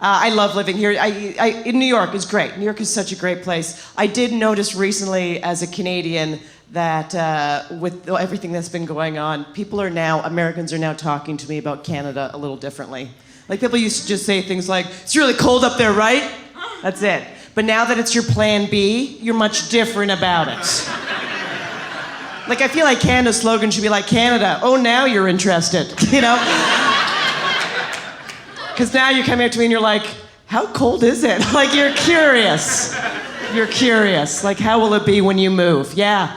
I love living here. In New York is great. New York is such a great place. I did notice recently as a Canadian that with everything that's been going on, Americans are now talking to me about Canada a little differently. Like people used to just say things like, "It's really cold up there, right?" That's it. But now that it's your plan B, you're much different about it. Like I feel like Canada's slogan should be like, "Canada, oh now you're interested," you know? Because now you're coming up to me and you're like, how cold is it? Like, you're curious. You're curious. Like, how will it be when you move? Yeah.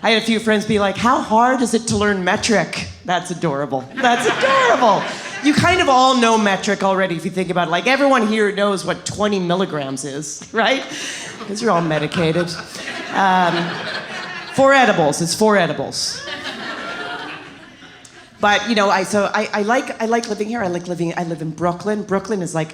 I had a few friends be like, how hard is it to learn metric? That's adorable. That's adorable. You kind of all know metric already if you think about it. Like, everyone here knows what 20 milligrams is, right? Because you're all medicated. 4 edibles. It's 4 edibles. But you know, I like living here. I live in Brooklyn. Brooklyn is like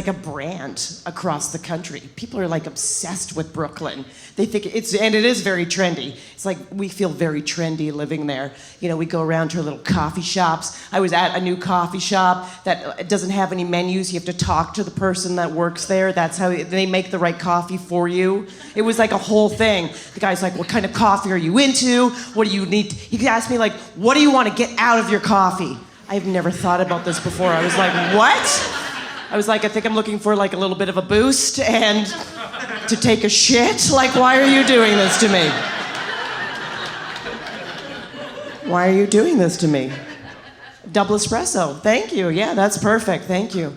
a brand across the country. People are like obsessed with Brooklyn. They think it is very trendy. It's like we feel very trendy living there. You know, we go around to our little coffee shops. I was at a new coffee shop that doesn't have any menus. You have to talk to the person that works there. That's how they make the right coffee for you. It was like a whole thing. The guy's like, what kind of coffee are you into? What do you need? He asked me like, what do you want to get out of your coffee? I've never thought about this before. I was like, what? I was like, I think I'm looking for like a little bit of a boost and to take a shit. Like, why are you doing this to me? Why are you doing this to me? Double espresso. Thank you. Yeah, that's perfect. Thank you.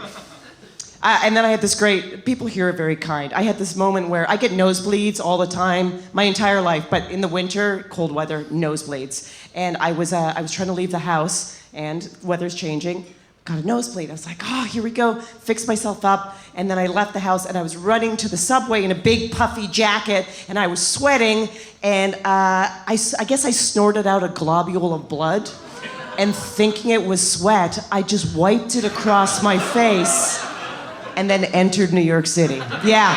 And then I had this people here are very kind. I had this moment where I get nosebleeds all the time, my entire life, but in the winter, cold weather, nosebleeds. And I was trying to leave the house and weather's changing. Got a nosebleed. I was like, oh, here we go. Fixed myself up. And then I left the house and I was running to the subway in a big puffy jacket and I was sweating. And I guess I snorted out a globule of blood. And thinking it was sweat, I just wiped it across my face and then entered New York City. Yeah.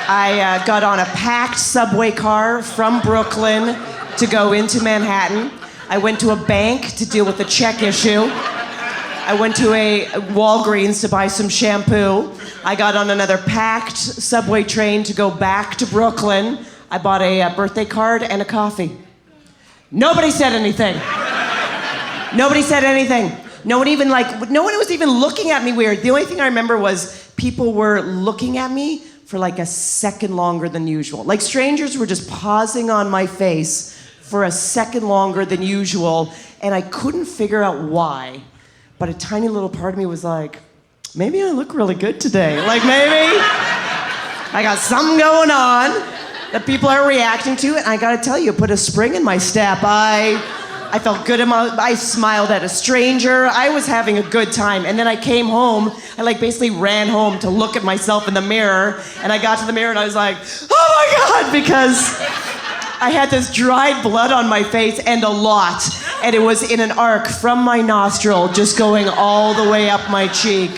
I got on a packed subway car from Brooklyn to go into Manhattan. I went to a bank to deal with the check issue. I went to a Walgreens to buy some shampoo. I got on another packed subway train to go back to Brooklyn. I bought a birthday card and a coffee. Nobody said anything. Nobody said anything. No one was even looking at me weird. The only thing I remember was people were looking at me for like a second longer than usual. Like strangers were just pausing on my face for a second longer than usual, and I couldn't figure out why. But a tiny little part of me was like, maybe I look really good today. Like maybe I got something going on that people are reacting to, and I gotta tell you, it put a spring in my step. I felt good. I smiled at a stranger. I was having a good time. And then I came home. I like basically ran home to look at myself in the mirror. And I got to the mirror and I was like, oh my God, because I had this dried blood on my face and a lot. And it was in an arc from my nostril, just going all the way up my cheek.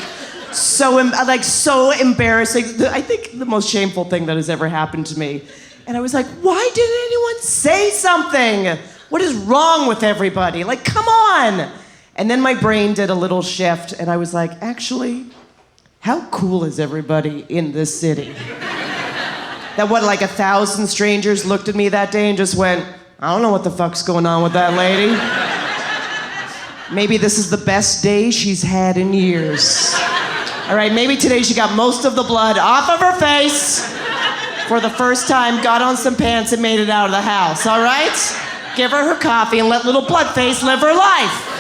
So embarrassing. I think the most shameful thing that has ever happened to me. And I was like, why didn't anyone say something? What is wrong with everybody? Like, come on. And then my brain did a little shift and I was like, actually, how cool is everybody in this city? That like 1,000 strangers looked at me that day and just went, I don't know what the fuck's going on with that lady. Maybe this is the best day she's had in years. All right, maybe today she got most of the blood off of her face for the first time, got on some pants and made it out of the house, all right? Give her her coffee and let little Bloodface live her life.